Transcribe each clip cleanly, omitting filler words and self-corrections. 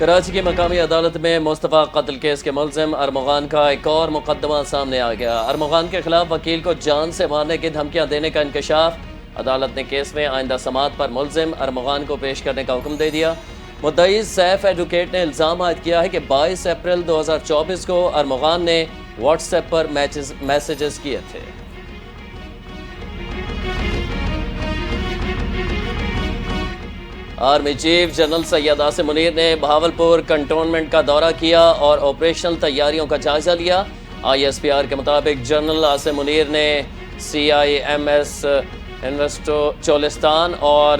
کراچی کی مقامی عدالت میں مصطفیٰ قتل کیس کے ملزم ارمغان کا ایک اور مقدمہ سامنے آ گیا۔ ارمغان کے خلاف وکیل کو جان سے مارنے کی دھمکیاں دینے کا انکشاف۔ عدالت نے کیس میں آئندہ سماعت پر ملزم ارمغان کو پیش کرنے کا حکم دے دیا۔ مدعی سیف ایڈوکیٹ نے الزام عائد کیا ہے کہ 22 اپریل 2024 کو ارمغان نے واٹس ایپ پر میسیجز کیے تھے۔ Army chief general Syed Asim Munir نے بہاولپور کنٹونمنٹ کا دورہ کیا اور آپریشنل تیاریوں کا جائزہ لیا۔ ISPR کے مطابق جنرل عاصم منیر نے CIMS انویسٹو چولستان اور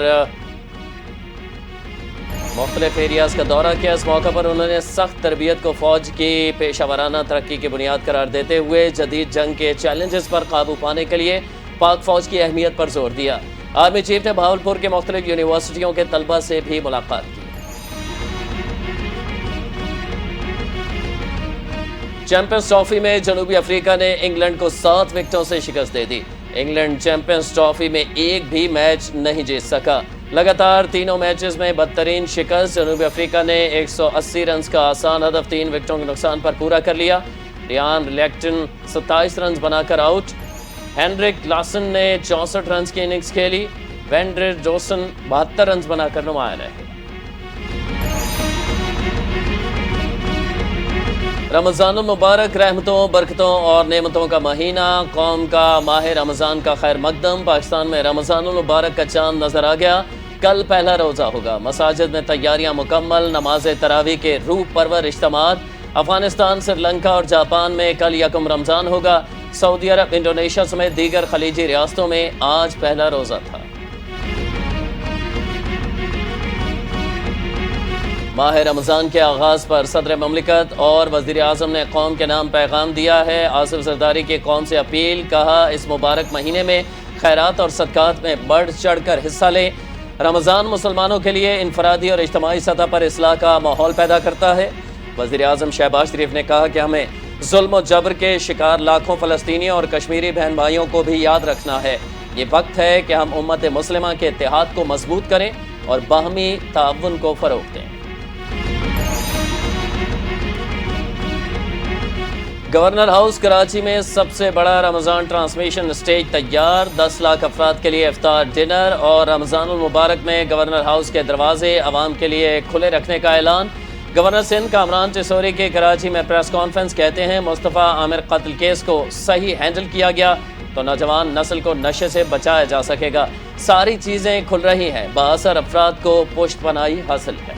مختلف ایریاز کا دورہ کیا۔ اس موقع پر انہوں نے سخت تربیت کو فوج کی پیشہ ورانہ ترقی کی بنیاد قرار دیتے ہوئے جدید جنگ کے چیلنجز پر قابو پانے کے لیے پاک فوج کی اہمیت پر زور دیا۔ آرمی چیف نے بہاولپور کے مختلف یونیورسٹیوں کے طلبہ سے بھی ملاقات کی۔ چیمپئنز ٹرافی میں جنوبی افریقہ نے انگلینڈ کو 7 وکٹوں سے شکست دے دی۔ انگلینڈ چیمپئنز ٹرافی میں ایک بھی میچ نہیں جیت سکا۔ لگاتار تینوں میچز میں بدترین شکست۔ جنوبی افریقہ نے 180 رنز کا آسان ہدف 3 وکٹوں کے نقصان پر پورا کر لیا۔ ریان لیکٹن 27 رنز بنا کر آؤٹ۔ ہینڈرک لاسن نے 64 رنز کی اننگز کھیلی۔ وینڈر ڈوسن 72 رنز بنا کر نمایاں رہے۔ رمضان المبارک رحمتوں، برکتوں اور نعمتوں کا مہینہ، قوم کا ماہ رمضان کا خیر مقدم۔ پاکستان میں رمضان المبارک کا چاند نظر آ گیا۔ کل پہلا روزہ ہوگا۔ مساجد میں تیاریاں مکمل۔ نماز تراویح کے روح پرور اجتماعات۔ افغانستان، سری لنکا اور جاپان میں کل یکم رمضان ہوگا۔ سعودی عرب، انڈونیشیا سمیت دیگر خلیجی ریاستوں میں آج پہلا روزہ تھا۔ ماہ رمضان کے آغاز پر صدر مملکت اور وزیر اعظم نے قوم کے نام پیغام دیا ہے۔ آصف زرداری کی قوم سے اپیل، کہا اس مبارک مہینے میں خیرات اور صدقات میں بڑھ چڑھ کر حصہ لیں۔ رمضان مسلمانوں کے لیے انفرادی اور اجتماعی سطح پر اصلاح کا ماحول پیدا کرتا ہے۔ وزیر اعظم شہباز شریف نے کہا کہ ہمیں ظلم و جبر کے شکار لاکھوں فلسطینیوں اور کشمیری بہن بھائیوں کو بھی یاد رکھنا ہے۔ یہ وقت ہے کہ ہم امت مسلمہ کے اتحاد کو مضبوط کریں اور باہمی تعاون کو فروغ دیں۔ گورنر ہاؤس کراچی میں سب سے بڑا رمضان ٹرانسمیشن اسٹیج تیار۔ 10 لاکھ افراد کے لیے افطار ڈنر اور رمضان المبارک میں گورنر ہاؤس کے دروازے عوام کے لیے کھلے رکھنے کا اعلان۔ گورنر سندھ کامران چسوری کے کراچی میں پریس کانفرنس، کہتے ہیں مصطفیٰ عامر قتل کیس کو صحیح ہینڈل کیا گیا تو نوجوان نسل کو نشے سے بچایا جا سکے گا۔ ساری چیزیں کھل رہی ہیں، بااثر افراد کو پشت پناہی حاصل ہے۔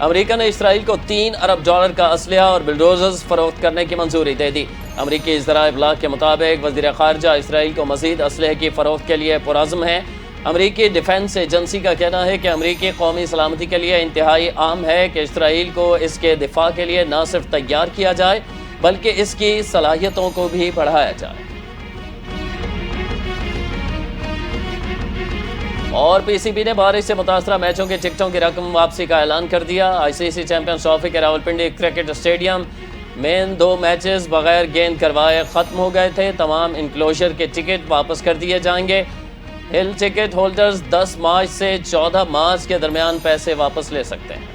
امریکہ نے اسرائیل کو $3 ارب کا اسلحہ اور بلڈوزرز فروخت کرنے کی منظوری دے دی۔ امریکی ذرائع ابلاغ کے مطابق وزیر خارجہ اسرائیل کو مزید اسلحے کی فروخت کے لیے پرعزم ہیں۔ امریکی ڈیفنس ایجنسی کا کہنا ہے کہ امریکی قومی سلامتی کے لیے انتہائی اہم ہے کہ اسرائیل کو اس کے دفاع کے لیے نہ صرف تیار کیا جائے بلکہ اس کی صلاحیتوں کو بھی بڑھایا جائے۔ اور PCB نے بارش سے متاثرہ میچوں کے ٹکٹوں کی رقم واپسی کا اعلان کر دیا۔ ICC چیمپئنز ٹرافی کے راولپنڈی کرکٹ اسٹیڈیم میں 2 میچز بغیر گیند کروائے ختم ہو گئے تھے۔ تمام انکلوژر کے ٹکٹ واپس کر دیے جائیں گے۔ ہل ٹکٹ ہولڈرز 10 مارچ سے 14 مارچ کے درمیان پیسے واپس لے سکتے ہیں۔